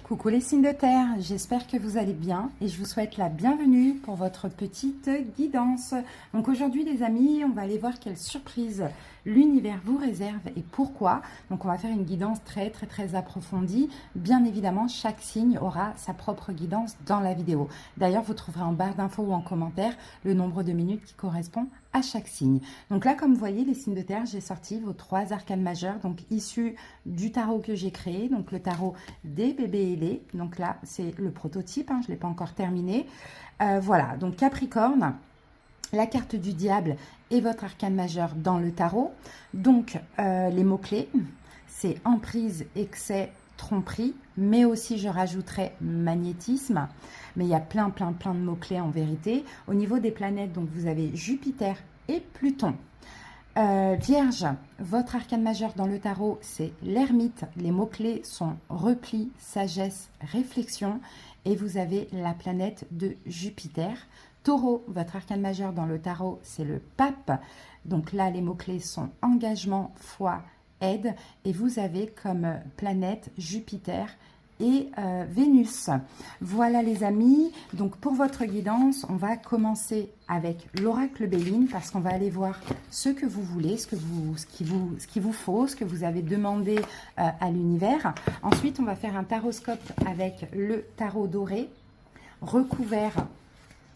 Coucou les signes de terre, j'espère que vous allez bien et je vous souhaite la bienvenue pour votre petite guidance. Donc aujourd'hui les amis, on va aller voir quelle surprise l'univers vous réserve et pourquoi. Donc on va faire une guidance très approfondie. Bien évidemment, chaque signe aura sa propre guidance dans la vidéo. D'ailleurs, vous trouverez en barre d'infos ou en commentaire le nombre de minutes qui correspond à chaque signe. Donc là, comme vous voyez, les signes de terre, j'ai sorti vos 3 arcanes majeures, donc issus du tarot que j'ai créé, donc le tarot des bébés ailés. Donc là, c'est le prototype, hein, je ne l'ai pas encore terminé. Voilà, donc Capricorne, la carte du diable et votre arcane majeur dans le tarot. Donc, les mots-clés, c'est emprise, excès, tromperie, mais aussi je rajouterai magnétisme. Mais il y a plein de mots-clés en vérité. Au niveau des planètes, donc vous avez Jupiter et Pluton. Vierge, votre arcane majeur dans le tarot, c'est l'ermite. Les mots-clés sont repli, sagesse, réflexion. Et vous avez la planète de Jupiter. Taureau, votre arcane majeur dans le tarot, c'est le pape. Donc là, les mots-clés sont engagement, foi, aide. Et vous avez comme planète Jupiter et Vénus. Voilà les amis, donc pour votre guidance, on va commencer avec l'oracle Béline parce qu'on va aller voir ce que vous voulez, ce qu'il vous faut, ce que vous avez demandé à l'univers. Ensuite, on va faire un taroscope avec le tarot doré recouvert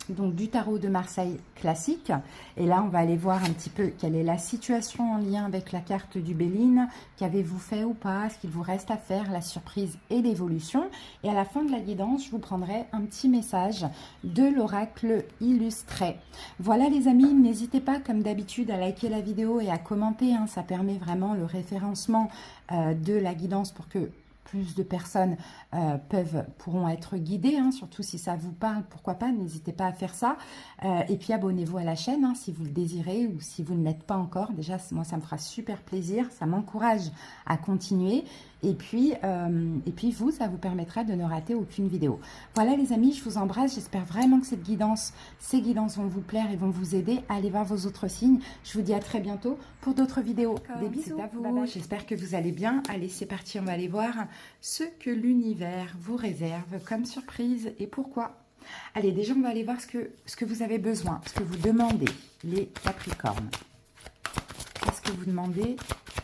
donc du tarot de Marseille classique. Et là, on va aller voir un petit peu quelle est la situation en lien avec la carte du Béline. Qu'avez-vous fait ou pas? Ce qu'il vous reste à faire, la surprise et l'évolution. Et à la fin de la guidance, je vous prendrai un petit message de l'oracle illustré. Voilà les amis, n'hésitez pas comme d'habitude à liker la vidéo et à commenter. Hein, ça permet vraiment le référencement de la guidance pour que plus de personnes pourront être guidées, hein, surtout si ça vous parle, pourquoi pas, n'hésitez pas à faire ça. Et puis abonnez-vous à la chaîne hein, si vous le désirez ou si vous ne l'êtes pas encore. Déjà, moi, ça me fera super plaisir, ça m'encourage à continuer. Et puis vous, ça vous permettra de ne rater aucune vidéo. Voilà les amis, je vous embrasse. J'espère vraiment que ces guidances vont vous plaire et vont vous aider. Allez voir vos autres signes. Je vous dis à très bientôt pour d'autres vidéos. Des bisous à vous. J'espère que vous allez bien. Allez, c'est parti, on va aller voir ce que l'univers vous réserve comme surprise et pourquoi. Allez, déjà, on va aller voir ce que vous avez besoin, ce que vous demandez, les Capricornes. Qu'est-ce que vous demandez?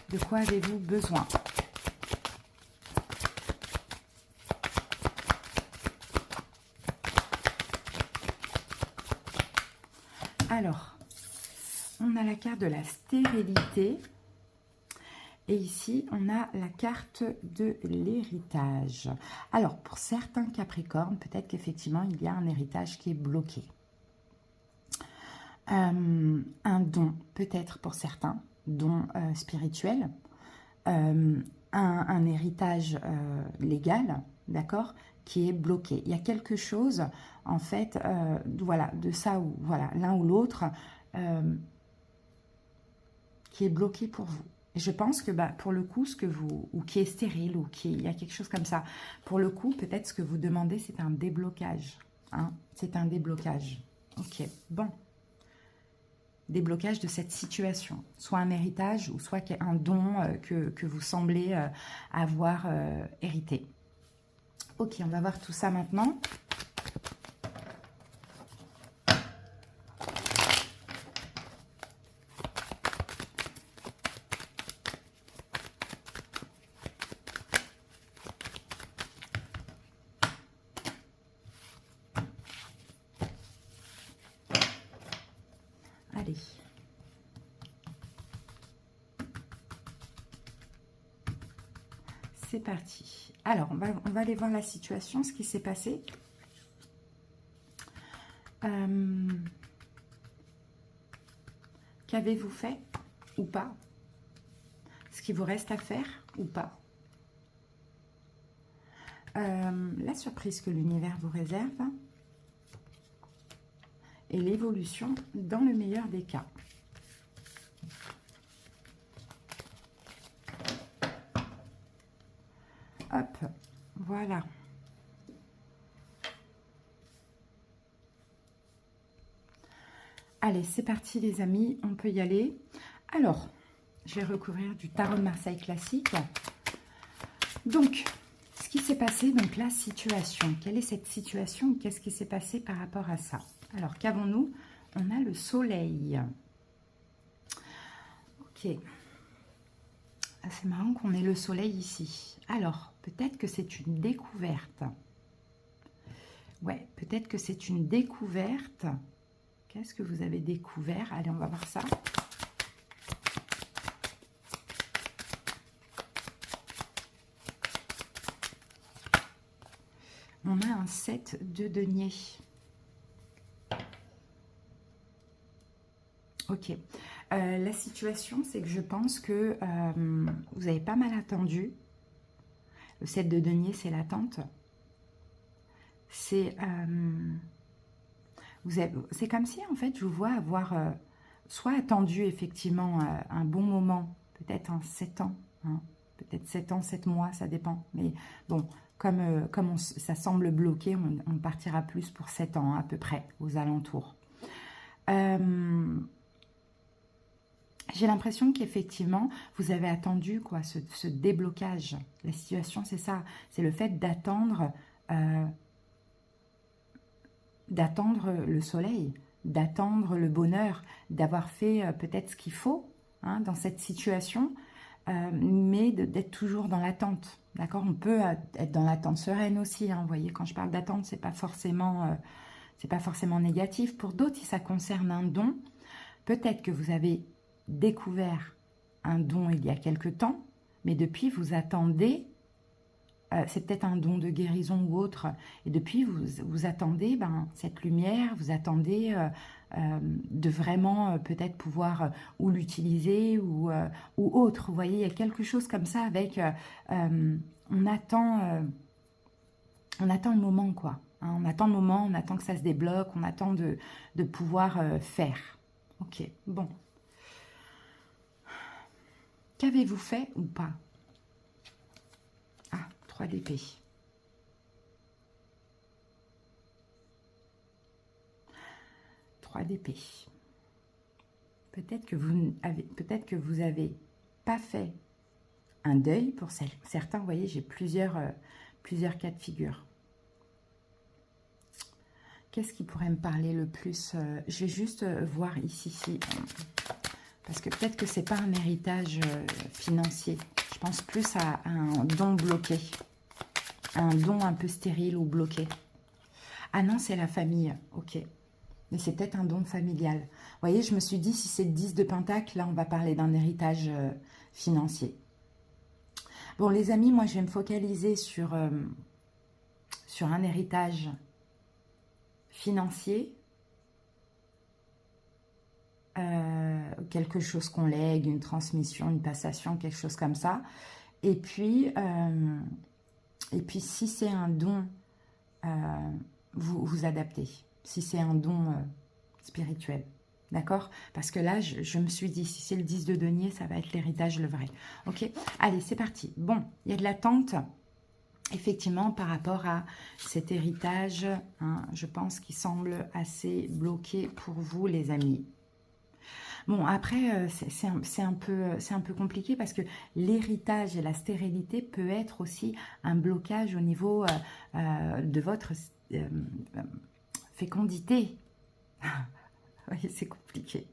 De quoi avez-vous besoin? Alors, on a la carte de la stérilité. Et ici, on a la carte de l'héritage. Alors, pour certains Capricornes, peut-être qu'effectivement, il y a un héritage qui est bloqué. Un don, peut-être pour certains, don spirituel. Un héritage légal, d'accord, qui est bloqué. Il y a quelque chose, en fait, voilà, de ça, ou voilà, l'un ou l'autre, qui est bloqué pour vous. Et je pense que pour le coup, ou qui est stérile, ou il y a quelque chose comme ça, pour le coup, peut-être ce que vous demandez, c'est un déblocage. Hein, c'est un déblocage. Ok, bon. Déblocage de cette situation. Soit un héritage, ou soit un don que vous semblez avoir hérité. Ok, on va voir tout ça maintenant. Allez. C'est parti. Alors, on va aller voir la situation, ce qui s'est passé. Qu'avez-vous fait ou pas? Ce qui vous reste à faire ou pas? La surprise que l'univers vous réserve et l'évolution dans le meilleur des cas. Hop, voilà. Allez, c'est parti les amis, on peut y aller. Alors, je vais recouvrir du tarot de Marseille classique. Donc, ce ce qui s'est passé, donc la situation. Quelle est cette situation? Qu'est-ce qui s'est passé par rapport à ça? Alors, qu'avons-nous? On a le soleil. Ok. Ah, c'est marrant qu'on ait le soleil ici. Alors, peut-être que c'est une découverte. Ouais, peut-être que c'est une découverte. Qu'est-ce que vous avez découvert? Allez, on va voir ça. On a un 7 de denier. Ok. La situation, c'est que je pense que vous avez pas mal attendu. Le 7 de denier, c'est l'attente. C'est comme si, en fait, je vous vois avoir soit attendu, effectivement, un bon moment, peut-être un 7 ans, hein, peut-être 7 ans, 7 mois, ça dépend. Mais bon, comme ça semble bloqué, on partira plus pour 7 ans, à peu près, aux alentours. J'ai l'impression qu'effectivement, vous avez attendu quoi, ce déblocage. La situation, c'est ça. C'est le fait d'attendre le soleil, d'attendre le bonheur, d'avoir fait peut-être ce qu'il faut hein, dans cette situation, mais d'être toujours dans l'attente. D'accord? On peut être dans l'attente sereine aussi. Hein, vous voyez, quand je parle d'attente, c'est pas forcément négatif. Pour d'autres, si ça concerne un don, peut-être que vous avez découvert un don il y a quelque temps, mais depuis vous attendez, c'est peut-être un don de guérison ou autre, et depuis vous attendez cette lumière, vous attendez de vraiment peut-être pouvoir ou l'utiliser ou autre. Vous voyez, il y a quelque chose comme ça avec, on attend le moment quoi. Hein, on attend le moment, on attend que ça se débloque, on attend de pouvoir faire. Ok, bon. Qu'avez-vous fait ou pas? Ah, 3 d'épée. Peut-être que vous avez pas fait un deuil. Pour certains, vous voyez, j'ai plusieurs cas de figure. Qu'est-ce qui pourrait me parler le plus? Je vais juste voir ici. Parce que peut-être que c'est pas un héritage financier. Je pense plus à un don bloqué. Un don un peu stérile ou bloqué. Ah non, c'est la famille. Ok. Mais c'est peut-être un don familial. Vous voyez, je me suis dit, si c'est le 10 de Pentacle, là, on va parler d'un héritage financier. Bon, les amis, moi, je vais me focaliser sur un héritage financier. Quelque chose qu'on lègue, une transmission, une passation, quelque chose comme ça. Et puis si c'est un don, vous adaptez. Si c'est un don spirituel, d'accord? Parce que là, je me suis dit, si c'est le 10 de denier, ça va être l'héritage, le vrai. Ok? Allez, c'est parti. Bon, il y a de l'attente, effectivement, par rapport à cet héritage, hein, je pense qu'il semble assez bloqué pour vous, les amis. Bon, après, c'est un peu compliqué parce que l'héritage et la stérilité peut être aussi un blocage au niveau de votre fécondité. Oui, c'est compliqué.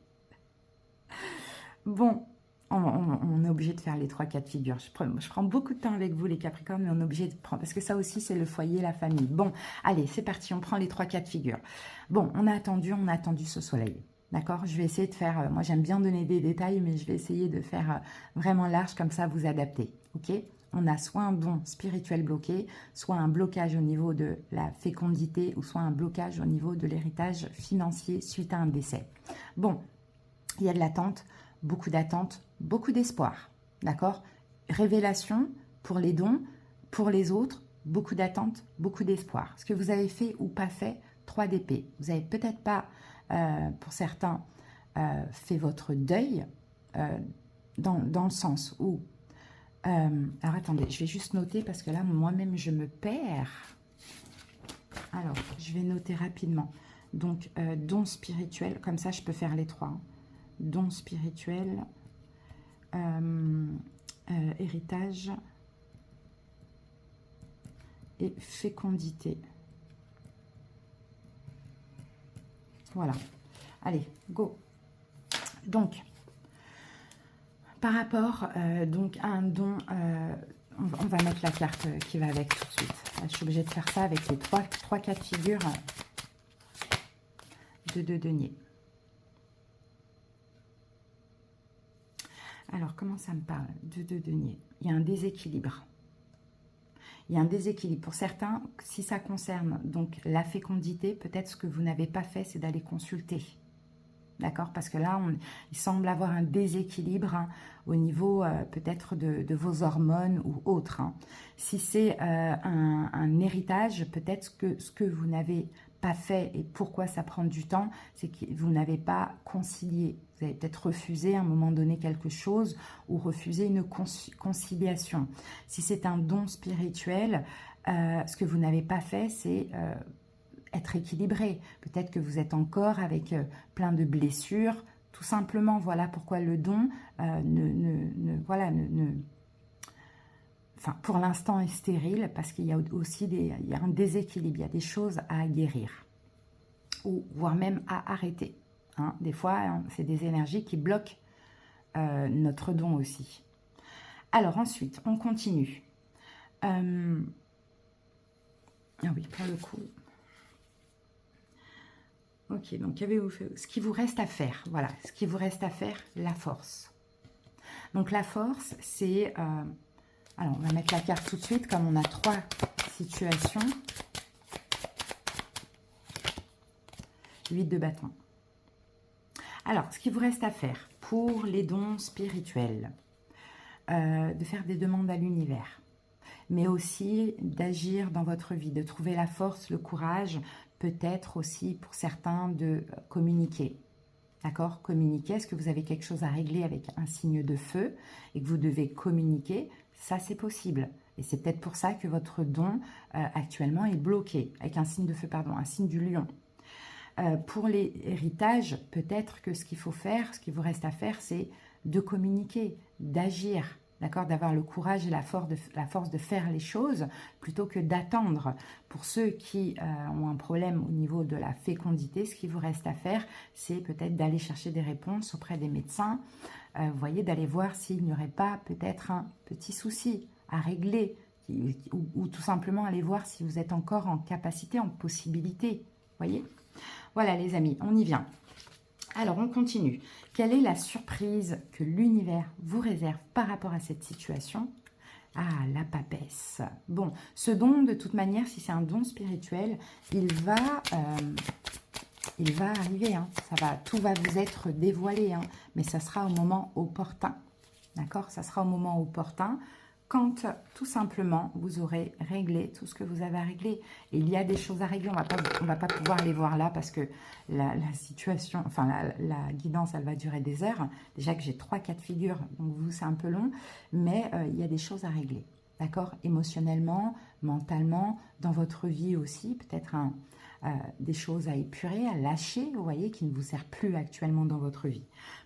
Bon, on est obligé de faire les 3 cas de figure. Je prends beaucoup de temps avec vous, les Capricornes, mais on est obligé de prendre, parce que ça aussi, c'est le foyer, la famille. Bon, allez, c'est parti, on prend les 3 cas de figure. Bon, on a attendu ce soleil. D'accord? Je vais essayer de faire, moi j'aime bien donner des détails, mais je vais essayer de faire vraiment large, comme ça vous adaptez. Ok? On a soit un don spirituel bloqué, soit un blocage au niveau de la fécondité, ou soit un blocage au niveau de l'héritage financier suite à un décès. Bon, il y a de l'attente, beaucoup d'espoir. D'accord? Révélation pour les dons, pour les autres, beaucoup d'attente, beaucoup d'espoir. Ce que vous avez fait ou pas fait, 3 d'épée. Vous n'avez peut-être pas... pour certains, fait votre deuil dans le sens où... alors, attendez, je vais juste noter parce que là, moi-même, je me perds. Alors, je vais noter rapidement. Donc, don spirituel, comme ça, je peux faire les 3. Hein. Don spirituel, héritage et fécondité. Voilà. Allez, go. Donc, par rapport donc à un don, on va mettre la carte qui va avec tout de suite. Je suis obligée de faire ça avec les trois cas de figure de 2 deniers. Alors, comment ça me parle de 2 deniers? Il y a un déséquilibre. Il y a un déséquilibre. Pour certains, si ça concerne donc la fécondité, peut-être ce que vous n'avez pas fait, c'est d'aller consulter. D'accord? Parce que là, il semble avoir un déséquilibre hein, au niveau peut-être de vos hormones ou autres. Hein. Si c'est un héritage, peut-être que ce que vous n'avez pas fait et pourquoi ça prend du temps, c'est que vous n'avez pas concilié. Vous avez peut-être refusé à un moment donné quelque chose ou refusé une conciliation. Si c'est un don spirituel, ce que vous n'avez pas fait, c'est être équilibré. Peut-être que vous êtes encore avec plein de blessures. Tout simplement, voilà pourquoi le don enfin, pour l'instant est stérile, parce qu'il y a aussi il y a un déséquilibre, il y a des choses à guérir, ou voire même à arrêter. Hein. Des fois, hein, c'est des énergies qui bloquent notre don aussi. Alors ensuite, on continue. Ah oui, pour le coup... Ok, donc qu'avez-vous fait? Ce qui vous reste à faire, voilà, ce qui vous reste à faire, la force. Donc la force, c'est... alors, on va mettre la carte tout de suite, comme on a 3 situations. 8 de bâton. Alors, ce qui vous reste à faire pour les dons spirituels, de faire des demandes à l'univers, mais aussi d'agir dans votre vie, de trouver la force, le courage, peut-être aussi pour certains de communiquer. D'accord? Communiquer, est-ce que vous avez quelque chose à régler avec un signe de feu et que vous devez communiquer? Ça, c'est possible. Et c'est peut-être pour ça que votre don actuellement est bloqué, avec un signe de feu, pardon, un signe du lion. Pour les héritages, peut-être que ce qu'il faut faire, ce qu'il vous reste à faire, c'est de communiquer, d'agir. D'accord, d'avoir le courage et la force de faire les choses plutôt que d'attendre. Pour ceux qui ont un problème au niveau de la fécondité, ce qui vous reste à faire, c'est peut-être d'aller chercher des réponses auprès des médecins. Vous voyez, d'aller voir s'il n'y aurait pas peut-être un petit souci à régler ou tout simplement aller voir si vous êtes encore en capacité, en possibilité. Vous voyez? Voilà les amis, on y vient. Alors, on continue. Quelle est la surprise que l'univers vous réserve par rapport à cette situation? Ah, la papesse. Bon, ce don, de toute manière, si c'est un don spirituel, il va arriver. Hein. Tout va vous être dévoilé, hein, mais ça sera au moment opportun. D'accord? Ça sera au moment opportun. Quand tout simplement vous aurez réglé tout ce que vous avez à régler. Et il y a des choses à régler, on va pas pouvoir les voir là parce que la situation, enfin la guidance, elle va durer des heures. Déjà que j'ai 3 cas de figure, donc vous c'est un peu long, mais il y a des choses à régler. D'accord? Émotionnellement, mentalement, dans votre vie aussi, peut-être des choses à épurer, à lâcher, vous voyez, qui ne vous servent plus actuellement dans votre vie.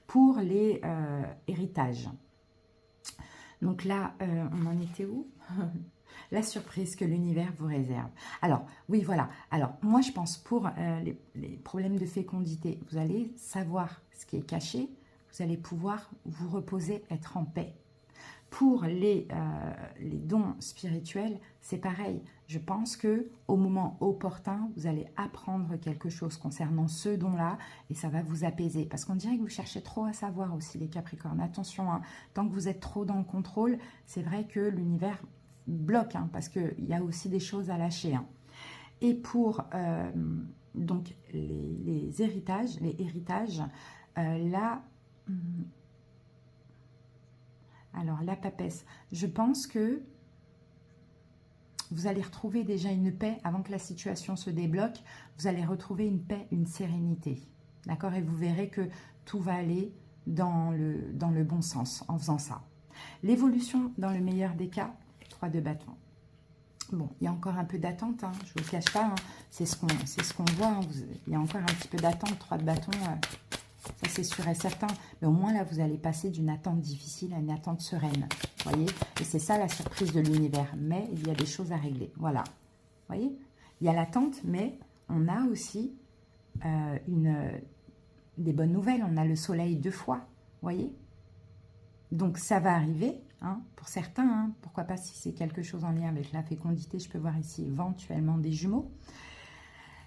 Pour les héritages. Donc là, on en était où? La surprise que l'univers vous réserve. Alors, oui, voilà. Alors, moi, je pense pour les problèmes de fécondité, vous allez savoir ce qui est caché, vous allez pouvoir vous reposer, être en paix. Pour les dons spirituels, c'est pareil. Je pense qu'au moment opportun, vous allez apprendre quelque chose concernant ce don-là et ça va vous apaiser. Parce qu'on dirait que vous cherchez trop à savoir aussi, les Capricornes. Attention, hein, tant que vous êtes trop dans le contrôle, c'est vrai que l'univers bloque, hein, parce qu'il y a aussi des choses à lâcher. Hein. Et pour donc les héritages, là... Alors, la papesse, je pense que vous allez retrouver déjà une paix avant que la situation se débloque. Vous allez retrouver une paix, une sérénité. D'accord? Et vous verrez que tout va aller dans le bon sens en faisant ça. L'évolution, dans le meilleur des cas, 3 de bâton. Bon, il y a encore un peu d'attente, hein, je ne vous le cache pas. Hein, c'est ce qu'on voit. Hein, il y a encore un petit peu d'attente, 3 de bâton. Ça, c'est sûr et certain. Mais au moins, là, vous allez passer d'une attente difficile à une attente sereine. Vous voyez? Et c'est ça, la surprise de l'univers. Mais il y a des choses à régler. Voilà. voyez, il y a l'attente, mais on a aussi des bonnes nouvelles. On a le soleil 2 fois, voyez. Donc, ça va arriver, hein, pour certains. Hein, pourquoi pas si c'est quelque chose en lien avec la fécondité. Je peux voir ici éventuellement des jumeaux.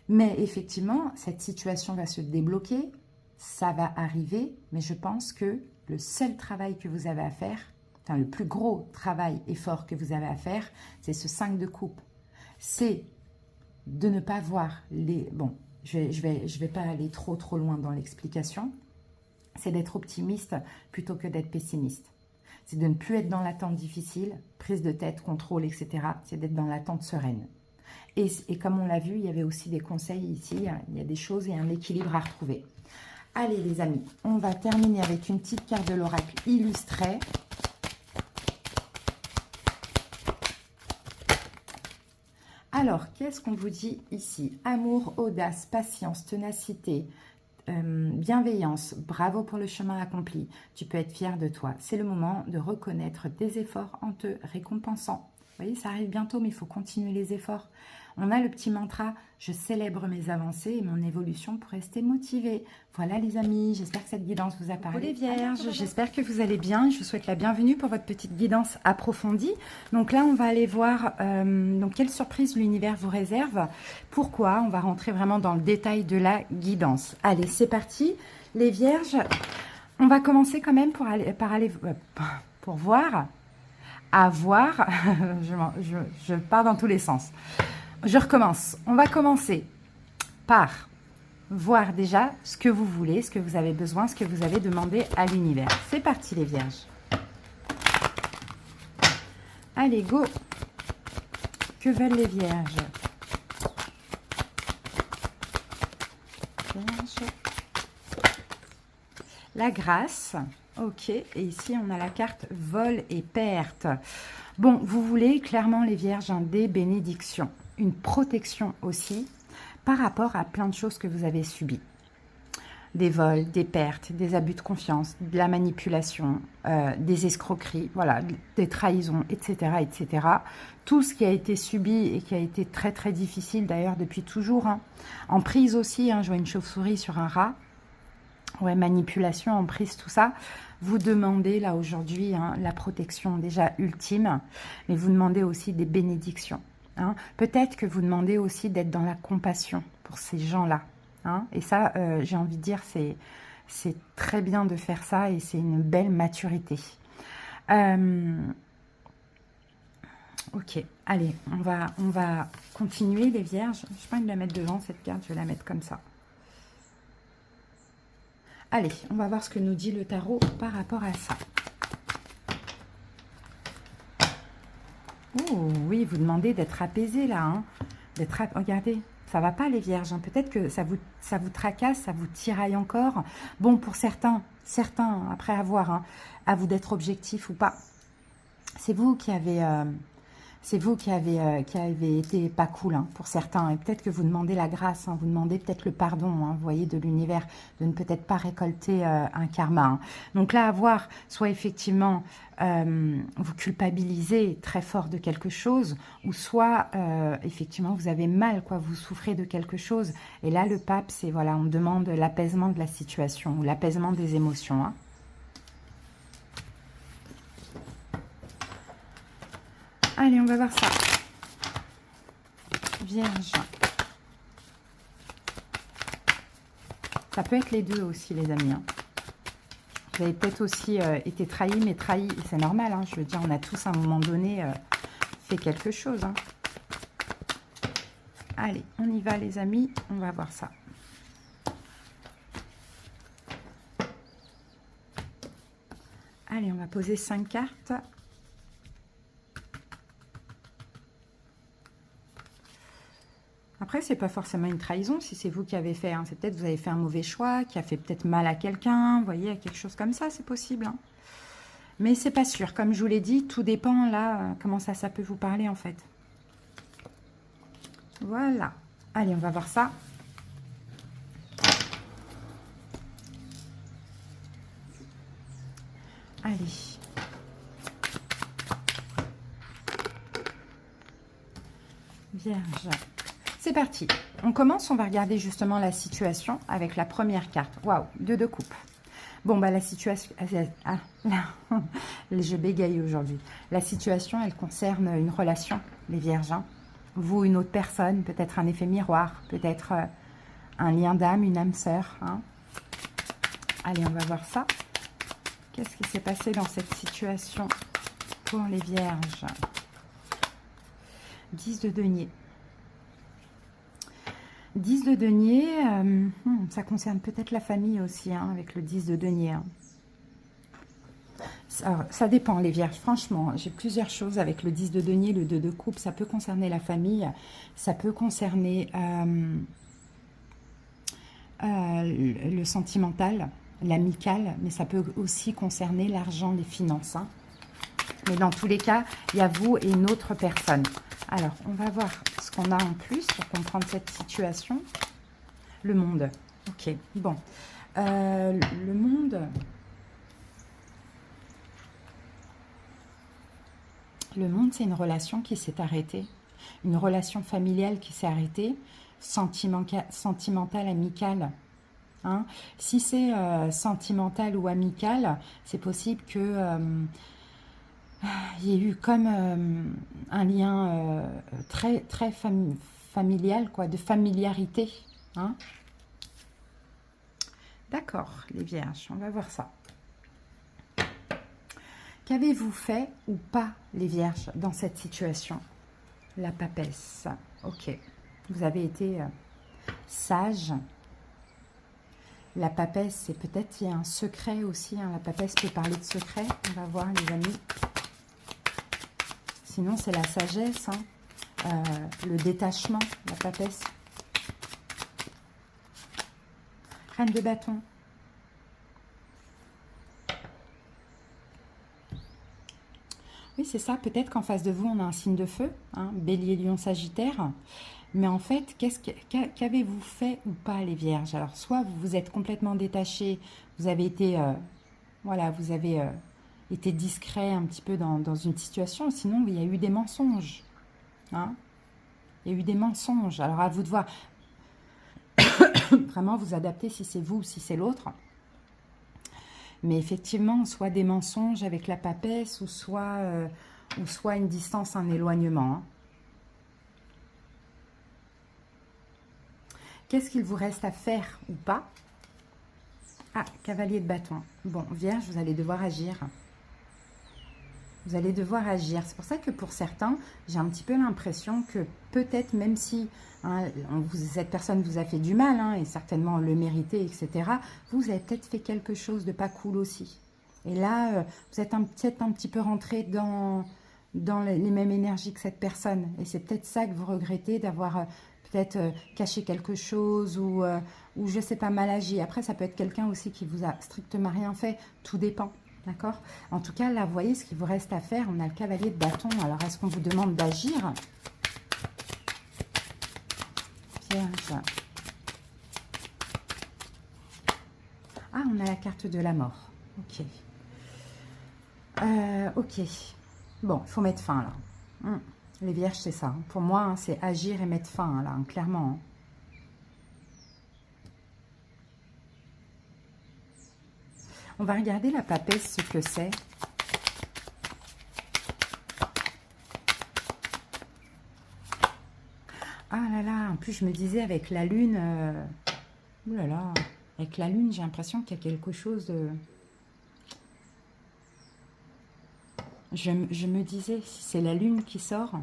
Mais effectivement, cette situation va se débloquer. Ça va arriver. Mais je pense que le seul travail que vous avez à faire, enfin le plus gros travail, effort que vous avez à faire, c'est ce 5 de coupe. C'est de ne pas voir les... Bon, je vais pas aller trop loin dans l'explication. C'est d'être optimiste plutôt que d'être pessimiste. C'est de ne plus être dans l'attente difficile, prise de tête, contrôle, etc. C'est d'être dans l'attente sereine. Et comme on l'a vu, il y avait aussi des conseils ici. Il y a des choses et un équilibre à retrouver. Allez les amis, on va terminer avec une petite carte de l'oracle illustrée. Alors, qu'est-ce qu'on vous dit ici? Amour, audace, patience, ténacité, bienveillance, bravo pour le chemin accompli. Tu peux être fier de toi. C'est le moment de reconnaître tes efforts en te récompensant. Vous voyez, ça arrive bientôt, mais il faut continuer les efforts. On a le petit mantra, je célèbre mes avancées et mon évolution pour rester motivée. Voilà les amis, j'espère que cette guidance vous a parlé. Les vierges, j'espère que vous allez bien. Je vous souhaite la bienvenue pour votre petite guidance approfondie. Donc là, on va aller voir donc quelle surprise l'univers vous réserve. Pourquoi? On va rentrer vraiment dans le détail de la guidance. Allez, c'est parti. Les vierges, on va commencer quand même pour voir... je pars dans tous les sens. Je recommence. On va commencer par voir déjà ce que vous voulez, ce que vous avez besoin, ce que vous avez demandé à l'univers. C'est parti les vierges. Allez, go. Que veulent les vierges? La grâce. Ok, et ici on a la carte vol et perte. Bon, vous voulez clairement les vierges des bénédictions, une protection aussi par rapport à plein de choses que vous avez subies. Des vols, des pertes, des abus de confiance, de la manipulation, des escroqueries, voilà, des trahisons, etc., etc. Tout ce qui a été subi et qui a été très très difficile d'ailleurs depuis toujours. Hein. En prise aussi, hein, je vois une chauve-souris sur un rat. Ouais, manipulation, emprise, tout ça. Vous demandez là aujourd'hui hein, la protection déjà ultime, mais vous demandez aussi des bénédictions. Hein. Peut-être que vous demandez aussi d'être dans la compassion pour ces gens-là. Hein. Et ça, j'ai envie de dire, c'est très bien de faire ça et c'est une belle maturité. Ok, allez, on va continuer les vierges. Je n'ai pas envie de la mettre devant cette carte, je vais la mettre comme ça. Allez, on va voir ce que nous dit le tarot par rapport à ça. Oh, oui, vous demandez d'être apaisé là. Hein. Regardez, ça va pas les vierges. Hein. Peut-être que ça vous tracasse, ça vous tiraille encore. Bon, pour certains après avoir, hein, à vous d'être objectif ou pas. C'est vous qui avez... qui avez été pas cool hein, pour certains. Et peut-être que vous demandez la grâce, hein, vous demandez peut-être le pardon, hein, vous voyez, de l'univers, de ne peut-être pas récolter un karma. Hein. Donc là, à voir, soit effectivement, vous culpabilisez très fort de quelque chose, ou soit, effectivement, vous avez mal, quoi, vous souffrez de quelque chose. Et là, le pape, c'est, voilà, on demande l'apaisement de la situation, ou l'apaisement des émotions. Hein. Allez, on va voir ça. Vierge. Ça peut être les deux aussi, les amis. Hein. Vous avez peut-être aussi été trahi, mais trahi, c'est normal. Hein. Je veux dire, on a tous à un moment donné fait quelque chose. Hein. Allez, on y va, les amis. On va voir ça. Allez, on va poser 5 cartes. Après, c'est pas forcément une trahison si c'est vous qui avez fait. Hein. C'est peut-être vous avez fait un mauvais choix, qui a fait peut-être mal à quelqu'un. Vous voyez, quelque chose comme ça, c'est possible. Hein. Mais c'est pas sûr. Comme je vous l'ai dit, tout dépend là, comment ça peut vous parler en fait. Voilà. Allez, on va voir ça. Allez. Vierge. C'est parti. On commence, on va regarder justement la situation avec la première carte. Waouh, 2 de coupe. Bon, bah la situation... Ah, là, je bégaye aujourd'hui. La situation, elle concerne une relation, les vierges. Hein. Vous, une autre personne, peut-être un effet miroir, peut-être un lien d'âme, une âme sœur. Hein. Allez, on va voir ça. Qu'est-ce qui s'est passé dans cette situation pour les vierges? 10 de denier. 10 de denier, ça concerne peut-être la famille aussi, hein, avec le 10 de denier. Hein. Alors, ça dépend, les vierges. Franchement, j'ai plusieurs choses avec le 10 de denier, le 2 de coupe. Ça peut concerner la famille, ça peut concerner le sentimental, l'amical, mais ça peut aussi concerner l'argent, les finances. Hein. Mais dans tous les cas, il y a vous et une autre personne. Alors, on va voir ce qu'on a en plus pour comprendre cette situation. Le monde. Ok, bon. Le monde. Le monde, c'est une relation qui s'est arrêtée. Une relation familiale qui s'est arrêtée. Sentimentale, amicale. Hein. Si c'est sentimental ou amical, c'est possible que... il y a eu comme un lien très familial, quoi, de familiarité. Hein. D'accord, les vierges, on va voir ça. Qu'avez-vous fait ou pas, les vierges, dans cette situation? La papesse. Ok, vous avez été sage. La papesse, c'est peut-être il y a un secret aussi. Hein. La papesse peut parler de secret. On va voir, les amis. Sinon, c'est la sagesse, hein. Le détachement, la papesse. Reine de bâton. Oui, c'est ça. Peut-être qu'en face de vous, on a un signe de feu, hein, Bélier, Lion, Sagittaire. Mais en fait, qu'avez-vous fait ou pas, les vierges? Alors, soit vous vous êtes complètement détaché, vous avez été, voilà, vous avez... était discret un petit peu dans une situation, sinon il y a eu des mensonges. Hein, il y a eu des mensonges. Alors à vous de voir vraiment vous adapter si c'est vous ou si c'est l'autre. Mais effectivement, soit des mensonges avec la papesse ou soit une distance, un éloignement. Hein. Qu'est-ce qu'il vous reste à faire ou pas? Ah, cavalier de bâton. Bon, vierge, vous allez devoir agir. Vous allez devoir agir. C'est pour ça que pour certains, j'ai un petit peu l'impression que peut-être, même si hein, cette personne vous a fait du mal, hein, et certainement le mériter, etc., vous avez peut-être fait quelque chose de pas cool aussi. Et là, vous êtes peut-être un petit peu rentré dans les mêmes énergies que cette personne. Et c'est peut-être ça que vous regrettez, d'avoir peut-être caché quelque chose ou je ne sais pas, mal agi. Après, ça peut être quelqu'un aussi qui vous a strictement rien fait. Tout dépend. D'accord? En tout cas, là, vous voyez ce qu'il vous reste à faire. On a le cavalier de bâton. Alors, est-ce qu'on vous demande d'agir? Vierge. Ah, on a la carte de la mort. Ok. Ok. Bon, il faut mettre fin, là. Les vierges, c'est ça. Pour moi, hein, c'est agir et mettre fin, là, hein, clairement. Hein. On va regarder la papesse, ce que c'est. Ah là là, en plus je me disais avec la lune, ouh là là, avec la lune j'ai l'impression qu'il y a quelque chose de... Je me disais, si c'est la lune qui sort,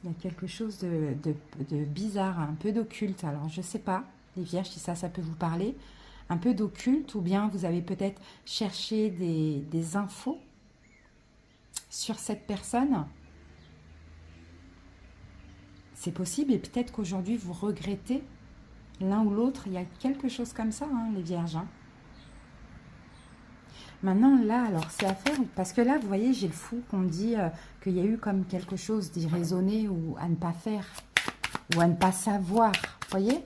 il y a quelque chose de bizarre, un peu d'occulte. Alors je sais pas, les vierges, si ça peut vous parler. Un peu d'occulte, ou bien vous avez peut-être cherché des infos sur cette personne. C'est possible, et peut-être qu'aujourd'hui vous regrettez l'un ou l'autre. Il y a quelque chose comme ça, hein, les vierges. Hein. Maintenant, là, alors c'est à faire, parce que là, vous voyez, j'ai le fou qu'on me dit qu'il y a eu comme quelque chose d'irraisonné ou à ne pas faire, ou à ne pas savoir. Vous voyez?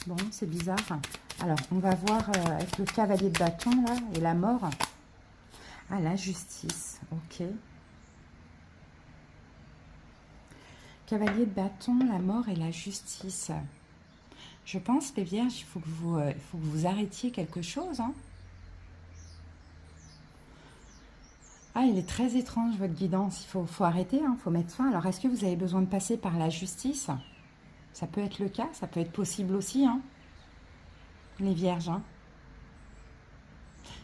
Bon, c'est bizarre. Alors, on va voir avec le cavalier de bâton, là, et la mort. Ah, la justice, ok. Cavalier de bâton, la mort et la justice. Je pense, les vierges, il faut que vous arrêtiez quelque chose. Hein. Ah, il est très étrange, votre guidance. Il faut arrêter, il faut mettre fin. Alors, est-ce que vous avez besoin de passer par la justice? Ça peut être le cas, ça peut être possible aussi, hein, les vierges. Hein.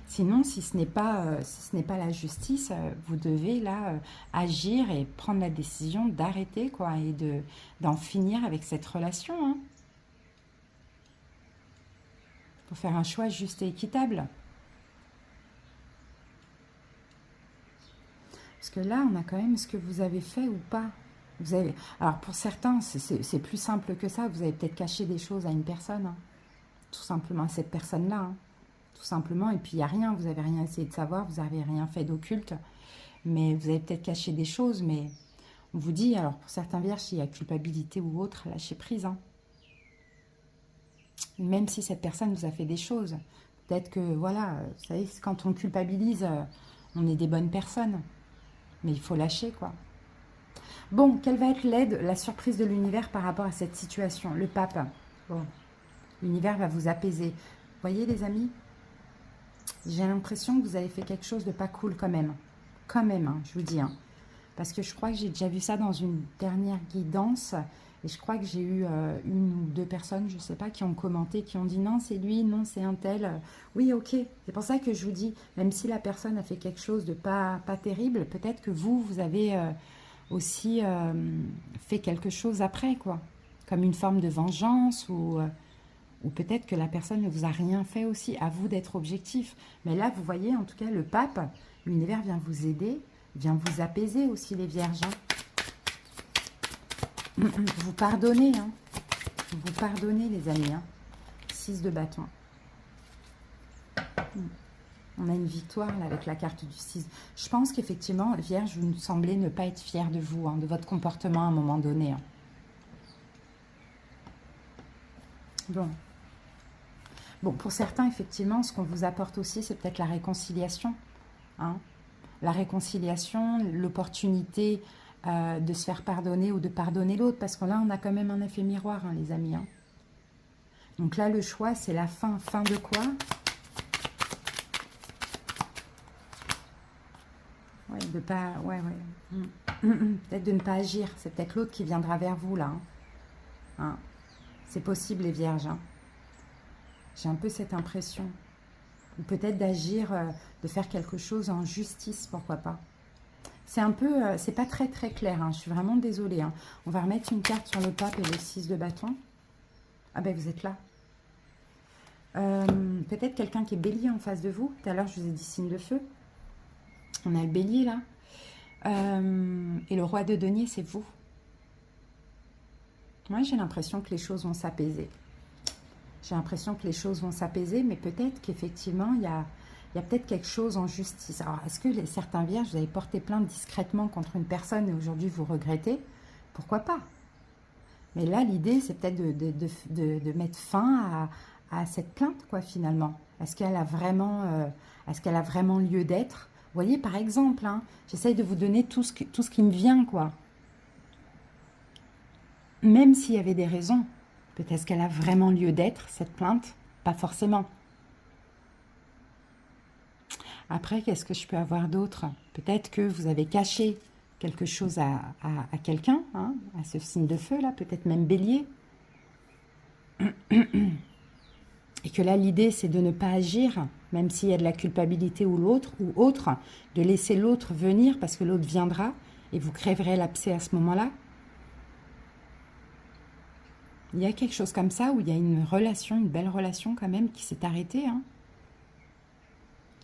Sinon, si ce n'est pas la justice, vous devez là agir et prendre la décision d'arrêter, quoi, et d'en finir avec cette relation. Hein. Faut faire un choix juste et équitable. Parce que là, on a quand même ce que vous avez fait ou pas. Vous avez... Alors, pour certains, c'est plus simple que ça. Vous avez peut-être caché des choses à une personne. Hein. Tout simplement à cette personne-là. Hein. Tout simplement. Et puis, il n'y a rien. Vous n'avez rien essayé de savoir. Vous n'avez rien fait d'occulte. Mais vous avez peut-être caché des choses. Mais on vous dit, alors, pour certains vierges, s'il y a culpabilité ou autre, lâchez prise. Hein. Même si cette personne vous a fait des choses. Peut-être que, voilà, vous savez, quand on culpabilise, on est des bonnes personnes. Mais il faut lâcher, quoi. Bon, quelle va être l'aide, la surprise de l'univers par rapport à cette situation? Le pape. Bon, l'univers va vous apaiser. Vous voyez, les amis? J'ai l'impression que vous avez fait quelque chose de pas cool quand même. Quand même, hein, je vous dis. Hein. Parce que je crois que j'ai déjà vu ça dans une dernière guidance. Et je crois que j'ai eu une ou deux personnes, je ne sais pas, qui ont commenté, qui ont dit non, c'est lui, non, c'est un tel. Oui, ok. C'est pour ça que je vous dis, même si la personne a fait quelque chose de pas terrible, peut-être que vous avez aussi fait quelque chose après, quoi. Comme une forme de vengeance ou peut-être que la personne ne vous a rien fait aussi. À vous d'être objectif. Mais là, vous voyez, en tout cas, le pape, l'univers vient vous aider, vient vous apaiser aussi, les vierges. Hein. Vous pardonnez, hein. Vous pardonnez, les amis. Hein. 6 de bâton. On a une victoire là, avec la carte du 6. Je pense qu'effectivement, Vierge, vous semblez ne pas être fier de vous, hein, de votre comportement à un moment donné. Hein. Bon, pour certains, effectivement, ce qu'on vous apporte aussi, c'est peut-être la réconciliation. Hein. La réconciliation, l'opportunité de se faire pardonner ou de pardonner l'autre. Parce que là, on a quand même un effet miroir, hein, les amis. Hein. Donc là, le choix, c'est la fin. Fin de quoi? Ouais, de pas... Ouais. Peut-être de ne pas agir. C'est peut-être l'autre qui viendra vers vous, là. Hein. C'est possible, les vierges. Hein. J'ai un peu cette impression. Ou peut-être d'agir, de faire quelque chose en justice, pourquoi pas. C'est un peu, c'est pas très clair, hein. Je suis vraiment désolée. Hein. On va remettre une carte sur le pape et le 6 de bâton. Ah ben vous êtes là. Peut-être quelqu'un qui est bélier en face de vous. Tout à l'heure, je vous ai dit signe de feu. On a le bélier là. Et le roi de denier, c'est vous. Moi, j'ai l'impression que les choses vont s'apaiser. J'ai l'impression que les choses vont s'apaiser, mais peut-être qu'effectivement, il y a peut-être quelque chose en justice. Alors, est-ce que certains vierges, vous avez porté plainte discrètement contre une personne et aujourd'hui vous regrettez? Pourquoi pas? Mais là, l'idée, c'est peut-être de mettre fin à cette plainte, quoi, finalement. Est-ce qu'elle a vraiment lieu d'être? Vous voyez, par exemple, hein, j'essaye de vous donner tout ce qui me vient, quoi. Même s'il y avait des raisons. Peut-être qu'elle a vraiment lieu d'être, cette plainte? Pas forcément. Après, qu'est-ce que je peux avoir d'autre? Peut-être que vous avez caché quelque chose à quelqu'un, hein, à ce signe de feu, là, peut-être même bélier. Et que là, l'idée, c'est de ne pas agir, même s'il y a de la culpabilité ou autre, de laisser l'autre venir, parce que l'autre viendra, et vous crèverez l'abcès à ce moment-là. Il y a quelque chose comme ça, où il y a une relation, une belle relation quand même, qui s'est arrêtée, hein.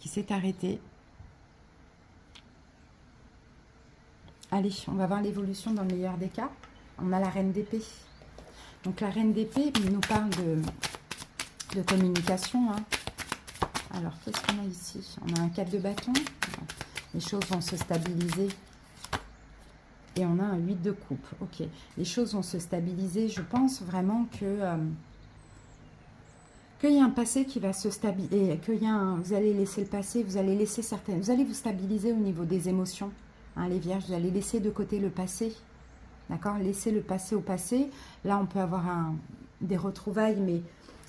Qui s'est arrêtée. Allez, on va voir l'évolution dans le meilleur des cas. On a la reine d'épée. Donc la reine d'épée nous parle de communication. Hein. Alors, qu'est-ce qu'on a ici? On a un 4 de bâton. Les choses vont se stabiliser. Et on a un 8 de coupe. Ok, les choses vont se stabiliser. Je pense vraiment que... qu'il y a un passé qui va se stabiliser, vous allez laisser le passé, vous allez vous stabiliser au niveau des émotions, hein, les vierges, vous allez laisser de côté le passé, D'accord? Laissez le passé au passé. Là, on peut avoir des retrouvailles, mais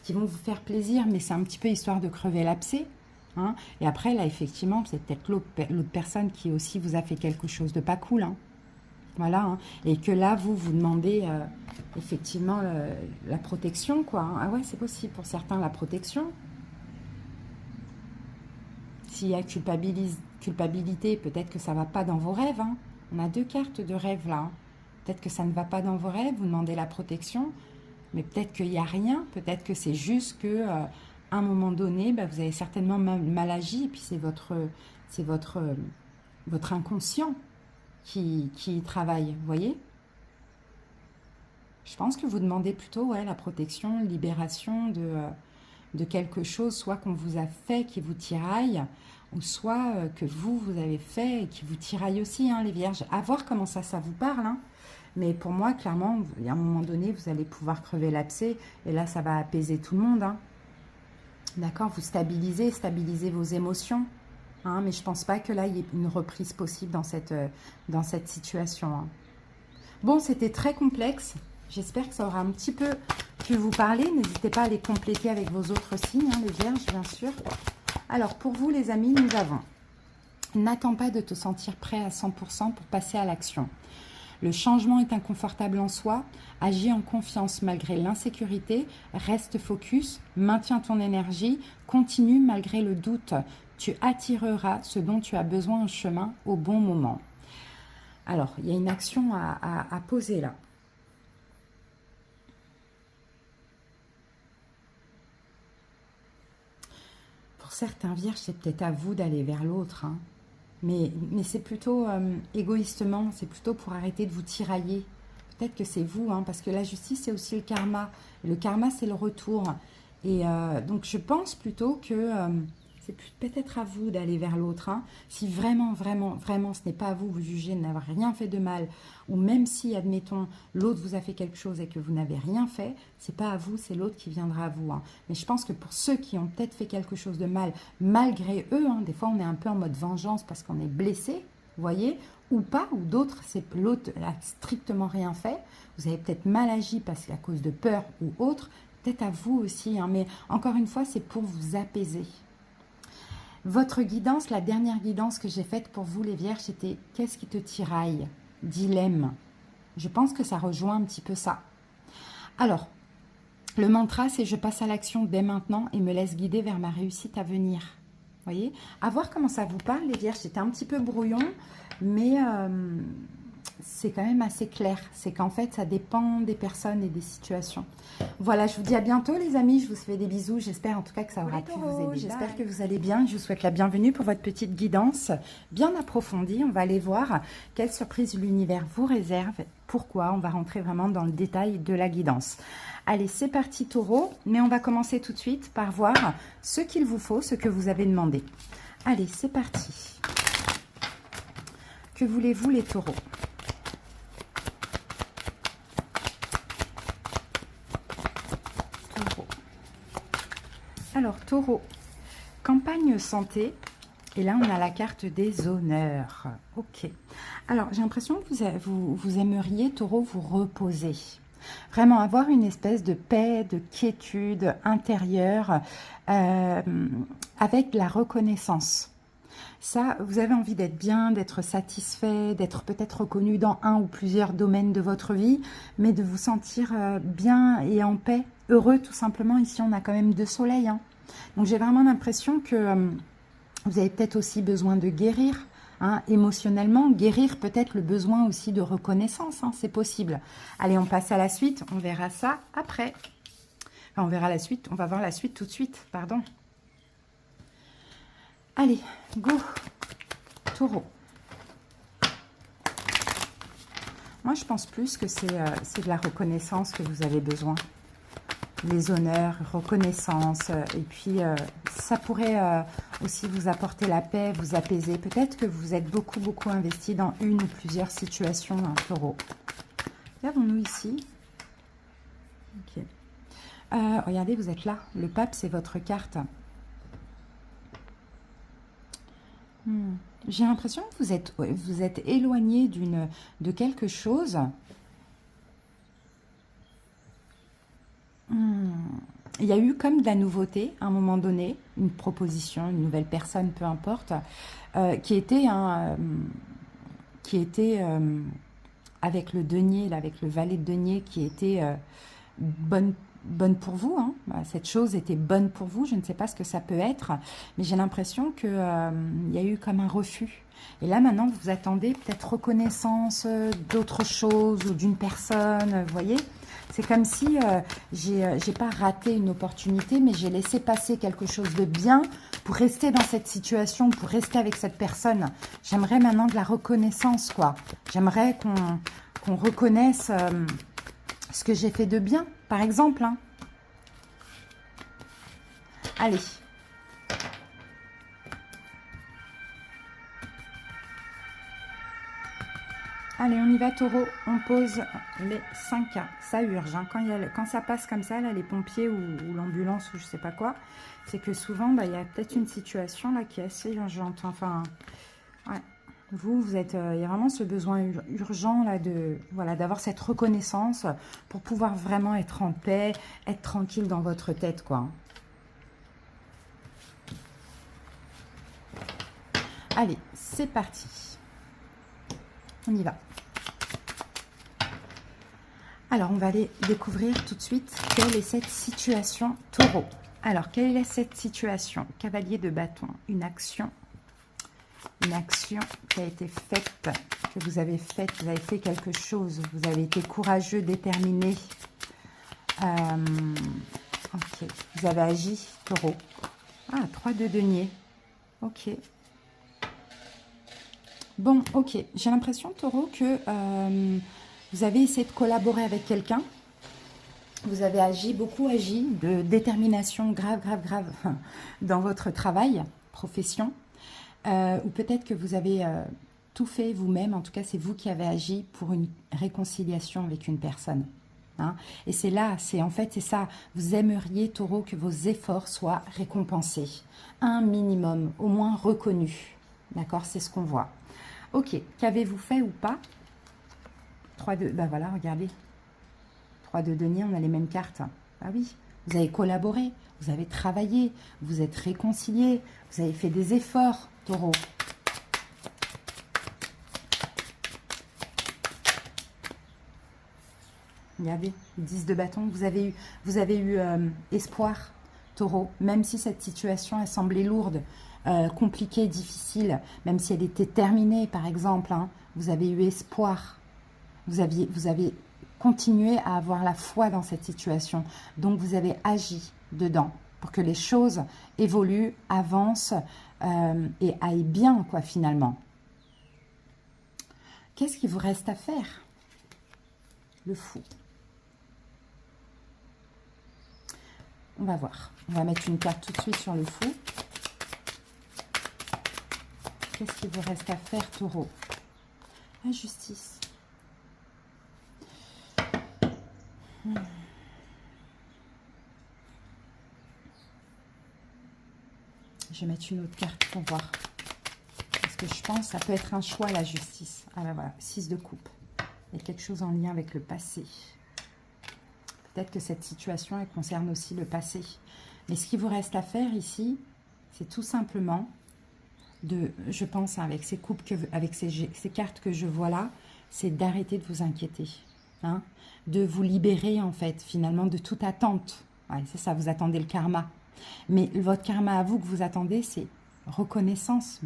qui vont vous faire plaisir, mais c'est un petit peu histoire de crever l'abcès. Hein. Et après, là, effectivement, c'est peut-être l'autre personne qui aussi vous a fait quelque chose de pas cool. Hein. Voilà. Hein. Et que là, vous demandez effectivement la protection, quoi. Hein. Ah ouais, c'est possible pour certains, la protection. S'il y a culpabilité, peut-être que ça ne va pas dans vos rêves. Hein. On a 2 cartes de rêve là. Hein. Peut-être que ça ne va pas dans vos rêves, vous demandez la protection. Mais peut-être qu'il n'y a rien. Peut-être que c'est juste que à un moment donné, bah, vous avez certainement mal agi. Et puis c'est votre inconscient qui travaille. Vous voyez? Je pense que vous demandez plutôt ouais, la protection, libération de quelque chose, soit qu'on vous a fait qui vous tiraille, ou soit que vous avez fait et qui vous tiraille aussi, hein, les vierges. À voir comment ça vous parle. Hein. Mais pour moi, clairement, à un moment donné, vous allez pouvoir crever l'abcès, et là, ça va apaiser tout le monde. Hein. D'accord? Vous stabilisez vos émotions. Hein, mais je ne pense pas que là, il y ait une reprise possible dans cette situation. Hein. Bon, c'était très complexe. J'espère que ça aura un petit peu pu vous parler. N'hésitez pas à les compléter avec vos autres signes, hein, les vierges, bien sûr. Alors, pour vous, les amis, nous avons « N'attends pas de te sentir prêt à 100% pour passer à l'action. Le changement est inconfortable en soi. Agis en confiance malgré l'insécurité. Reste focus. Maintiens ton énergie. Continue malgré le doute. Tu attireras ce dont tu as besoin en chemin au bon moment. » Alors, il y a une action à poser là. Pour certains vierges, c'est peut-être à vous d'aller vers l'autre. Hein. Mais c'est plutôt égoïstement, c'est plutôt pour arrêter de vous tirailler. Peut-être que c'est vous, hein, parce que la justice, c'est aussi le karma. Et le karma, c'est le retour. Et donc, je pense plutôt que c'est peut-être à vous d'aller vers l'autre. Hein. Si vraiment, vraiment, vraiment, ce n'est pas à vous, vous jugez de n'avoir rien fait de mal, ou même si, admettons, l'autre vous a fait quelque chose et que vous n'avez rien fait, c'est pas à vous, c'est l'autre qui viendra à vous. Hein. Mais je pense que pour ceux qui ont peut-être fait quelque chose de mal, malgré eux, hein, des fois on est un peu en mode vengeance parce qu'on est blessé, vous voyez, ou pas, ou d'autres, c'est l'autre n'a strictement rien fait, vous avez peut-être mal agi parce qu'à cause de peur ou autre, peut-être à vous aussi, hein, mais encore une fois, c'est pour vous apaiser. Votre guidance, la dernière guidance que j'ai faite pour vous les vierges, c'était « Qu'est-ce qui te tiraille ?» Dilemme. Je pense que ça rejoint un petit peu ça. Alors, le mantra, c'est « Je passe à l'action dès maintenant et me laisse guider vers ma réussite à venir. » Vous voyez? À voir comment ça vous parle les vierges. C'était un petit peu brouillon, mais c'est quand même assez clair. C'est qu'en fait, ça dépend des personnes et des situations. Voilà, je vous dis à bientôt les amis. Je vous fais des bisous. J'espère en tout cas que ça aura pu vous aider. J'espère que vous allez bien. Je vous souhaite la bienvenue pour votre petite guidance bien approfondie. On va aller voir quelle surprise l'univers vous réserve. Pourquoi? On va rentrer vraiment dans le détail de la guidance. Allez, c'est parti taureau. Mais on va commencer tout de suite par voir ce qu'il vous faut, ce que vous avez demandé. Allez, c'est parti. Que voulez-vous les taureaux? Alors, taureau, campagne santé. Et là, on a la carte des honneurs. Ok. Alors, j'ai l'impression que vous aimeriez, taureau, vous reposer. Vraiment avoir une espèce de paix, de quiétude intérieure avec de la reconnaissance. Ça, vous avez envie d'être bien, d'être satisfait, d'être peut-être reconnu dans un ou plusieurs domaines de votre vie, mais de vous sentir bien et en paix, heureux tout simplement. Ici, on a quand même 2 soleils. Hein. Donc, j'ai vraiment l'impression que vous avez peut-être aussi besoin de guérir, hein, émotionnellement. Guérir peut-être le besoin aussi de reconnaissance, hein, c'est possible. Allez, on passe à la suite. On verra ça après. Enfin, on verra la suite. On va voir la suite tout de suite, pardon. Allez, go, taureau. Moi, je pense plus que c'est de la reconnaissance que vous avez besoin. Les honneurs, reconnaissance. Et puis, ça pourrait aussi vous apporter la paix, vous apaiser. Peut-être que vous êtes beaucoup, beaucoup investi dans une ou plusieurs situations, hein, taureau. Regardons-nous ici. Ok. Regardez, vous êtes là. Le pape, c'est votre carte. J'ai l'impression que vous êtes éloigné de quelque chose il y a eu comme de la nouveauté à un moment donné, une proposition, une nouvelle personne, peu importe, qui était avec le denier, là, avec le valet de denier, qui était bonne pour vous. Hein. Cette chose était bonne pour vous. Je ne sais pas ce que ça peut être, mais j'ai l'impression qu'il y a eu comme un refus. Et là, maintenant, vous attendez peut-être reconnaissance d'autre chose ou d'une personne, vous voyez. C'est comme si j'ai pas raté une opportunité, mais j'ai laissé passer quelque chose de bien pour rester dans cette situation, pour rester avec cette personne. J'aimerais maintenant de la reconnaissance, quoi. J'aimerais qu'on reconnaisse ce que j'ai fait de bien, par exemple. Hein. Allez. Allez, on y va, taureau. On pose les 5 cas. Ça urge. Hein. Quand ça passe comme ça, là, les pompiers ou l'ambulance ou je sais pas quoi, c'est que souvent, il y a peut-être une situation là qui est assez urgente. Enfin, ouais. Vous êtes, il y a vraiment ce besoin urgent là voilà, d'avoir cette reconnaissance pour pouvoir vraiment être en paix, être tranquille dans votre tête, quoi. Allez, c'est parti. On y va. Alors, on va aller découvrir tout de suite quelle est cette situation taureau. Alors, quelle est cette situation? Cavalier de bâton, une action qui a été faite, que vous avez faite, vous avez fait quelque chose, vous avez été courageux, déterminé. Ok, vous avez agi, taureau. Ah, 3 de denier. Ok. Bon, ok. J'ai l'impression, taureau, que vous avez essayé de collaborer avec quelqu'un. Vous avez beaucoup agi de détermination grave dans votre travail, profession. Ou peut-être que vous avez tout fait vous-même. En tout cas, c'est vous qui avez agi pour une réconciliation avec une personne. Hein. Et c'est là, en fait, c'est ça. Vous aimeriez, taureau, que vos efforts soient récompensés. Un minimum, au moins reconnu. D'accord, c'est ce qu'on voit. Ok, qu'avez-vous fait ou pas? 3 de... Ben voilà, regardez. 3 de denier, on a les mêmes cartes. Ah oui, vous avez collaboré, vous avez travaillé, vous êtes réconcilié, vous avez fait des efforts, taureau. Regardez, 10 de bâton, vous avez eu espoir, taureau, même si cette situation elle semblait lourde, compliquée, difficile, même si elle était terminée par exemple, hein, vous avez eu espoir, vous avez continué à avoir la foi dans cette situation, donc vous avez agi dedans pour que les choses évoluent, avancent et aillent bien quoi finalement. Qu'est-ce qu'il vous reste à faire? Le fou. On va voir. On va mettre une carte tout de suite sur le fou. Qu'est-ce qu'il vous reste à faire, taureau? La justice. Je vais mettre une autre carte pour voir. Parce que je pense que ça peut être un choix, la justice. Ah ben voilà, 6 de coupe. Il y a quelque chose en lien avec le passé. Peut-être que cette situation, elle concerne aussi le passé. Mais ce qui vous reste à faire ici, c'est tout simplement je pense, avec ces coupes, avec ces cartes que je vois là, c'est d'arrêter de vous inquiéter. Hein, de vous libérer, en fait, finalement, de toute attente. Ouais, c'est ça, vous attendez le karma. Mais votre karma à vous que vous attendez, c'est reconnaissance.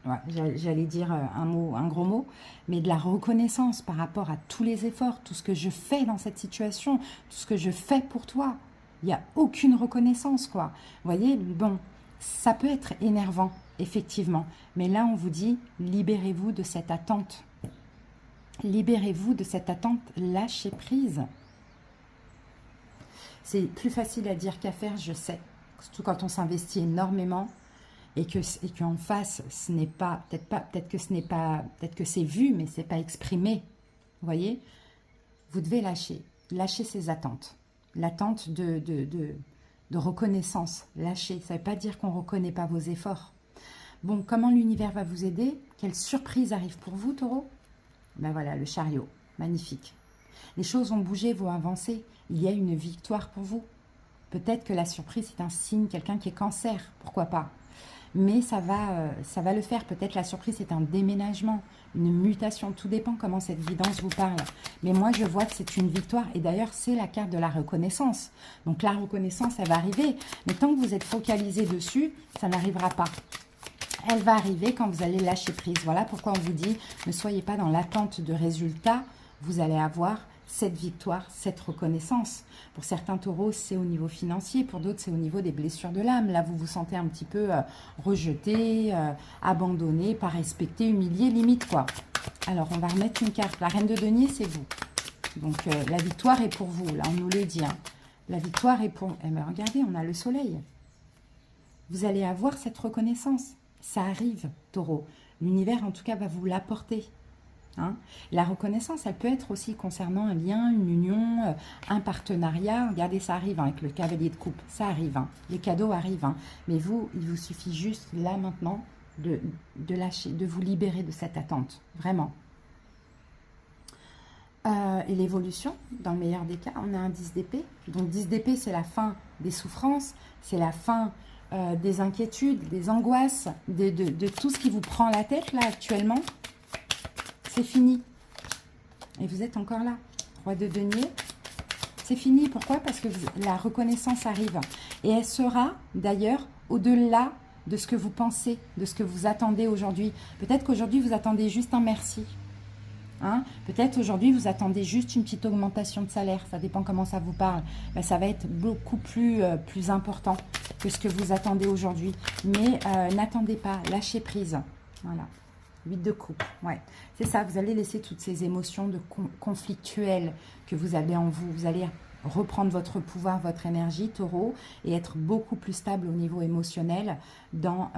Ouais, j'allais dire un gros mot, mais de la reconnaissance par rapport à tous les efforts, tout ce que je fais dans cette situation, tout ce que je fais pour toi. Il n'y a aucune reconnaissance, quoi. Vous voyez, bon, ça peut être énervant, effectivement. Mais là, on vous dit, libérez-vous de cette attente. Libérez-vous de cette attente, lâchez prise. C'est plus facile à dire qu'à faire, je sais. Surtout quand on s'investit énormément. Et qu'en face, ce n'est pas, peut-être que c'est vu, mais c'est pas exprimé. Vous voyez, vous devez lâcher ces attentes. L'attente de reconnaissance, lâcher. Ça ne veut pas dire qu'on ne reconnaît pas vos efforts. Bon, comment l'univers va vous aider? Quelle surprise arrive pour vous, taureau? Ben voilà, le chariot, magnifique. Les choses ont bougé, vont avancer. Il y a une victoire pour vous. Peut-être que la surprise, c'est un signe, quelqu'un qui est cancer, pourquoi pas. Mais ça va le faire. Peut-être la surprise, c'est un déménagement, une mutation. Tout dépend comment cette guidance vous parle. Mais moi, je vois que c'est une victoire. Et d'ailleurs, c'est la carte de la reconnaissance. Donc, la reconnaissance, elle va arriver. Mais tant que vous êtes focalisé dessus, ça n'arrivera pas. Elle va arriver quand vous allez lâcher prise. Voilà pourquoi on vous dit, ne soyez pas dans l'attente de résultats. Vous allez avoir cette victoire, cette reconnaissance. Pour certains taureaux, c'est au niveau financier. Pour d'autres, c'est au niveau des blessures de l'âme. Là, vous vous sentez un petit peu rejeté, abandonné, pas respecté, humilié, limite quoi. Alors, on va remettre une carte. La reine de denier, c'est vous. Donc, la victoire est pour vous. Là, on nous le dit. Hein. La victoire est pour... Eh bien, regardez, on a le soleil. Vous allez avoir cette reconnaissance. Ça arrive, taureau. L'univers, en tout cas, va vous l'apporter. Hein. La reconnaissance, elle peut être aussi concernant un lien, une union, un partenariat. Regardez, ça arrive hein, avec le cavalier de coupe. Ça arrive. Hein. Les cadeaux arrivent. Hein. Mais vous, il vous suffit juste, là, maintenant, de lâcher, de vous libérer de cette attente. Vraiment. Et l'évolution, dans le meilleur des cas, on a un 10 d'épée. Donc 10 d'épée, c'est la fin des souffrances, c'est la fin des inquiétudes, des angoisses, de tout ce qui vous prend la tête là actuellement. C'est fini. Et vous êtes encore là. Roi de denier, c'est fini. Pourquoi? Parce que la reconnaissance arrive. Et elle sera d'ailleurs au-delà de ce que vous pensez, de ce que vous attendez aujourd'hui. Peut-être qu'aujourd'hui, vous attendez juste un merci. Hein? Peut-être aujourd'hui, vous attendez juste une petite augmentation de salaire. Ça dépend comment ça vous parle. Ben, ça va être beaucoup plus important que ce que vous attendez aujourd'hui. Mais n'attendez pas, lâchez prise. Voilà. 8 de coupe. Ouais. C'est ça, vous allez laisser toutes ces émotions conflictuelles que vous avez en vous. Vous allez reprendre votre pouvoir, votre énergie, taureau, et être beaucoup plus stable au niveau émotionnel dans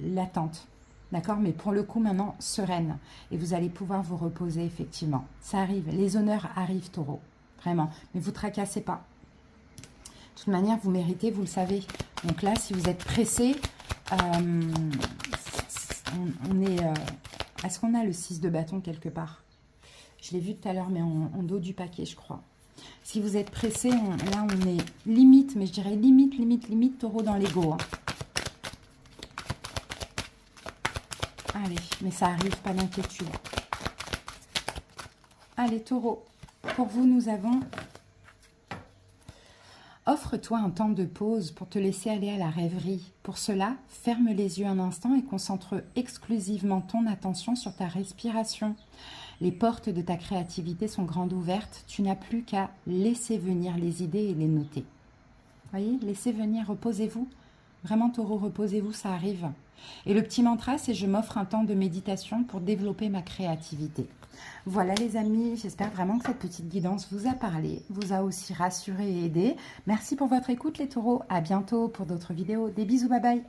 l'attente. D'accord? Mais pour le coup, maintenant, sereine. Et vous allez pouvoir vous reposer, effectivement. Ça arrive. Les honneurs arrivent, taureau. Vraiment. Mais vous ne tracassez pas. De toute manière, vous méritez, vous le savez. Donc là, si vous êtes pressé, on est... Est-ce qu'on a le 6 de bâton quelque part? Je l'ai vu tout à l'heure, mais en dos du paquet, je crois. Si vous êtes pressé, là, on est limite, mais je dirais limite, taureau dans l'ego. Hein. Allez, mais ça arrive, pas d'inquiétude. Allez, taureau. Pour vous, nous avons... Offre-toi un temps de pause pour te laisser aller à la rêverie. Pour cela, ferme les yeux un instant et concentre exclusivement ton attention sur ta respiration. Les portes de ta créativité sont grandes ouvertes. Tu n'as plus qu'à laisser venir les idées et les noter. Voyez, laissez venir, reposez-vous. Vraiment, taureau, reposez-vous, ça arrive. Et le petit mantra, c'est « Je m'offre un temps de méditation pour développer ma créativité ». Voilà les amis, j'espère vraiment que cette petite guidance vous a parlé, vous a aussi rassuré et aidé. Merci pour votre écoute les taureaux, à bientôt pour d'autres vidéos. Des bisous, bye bye.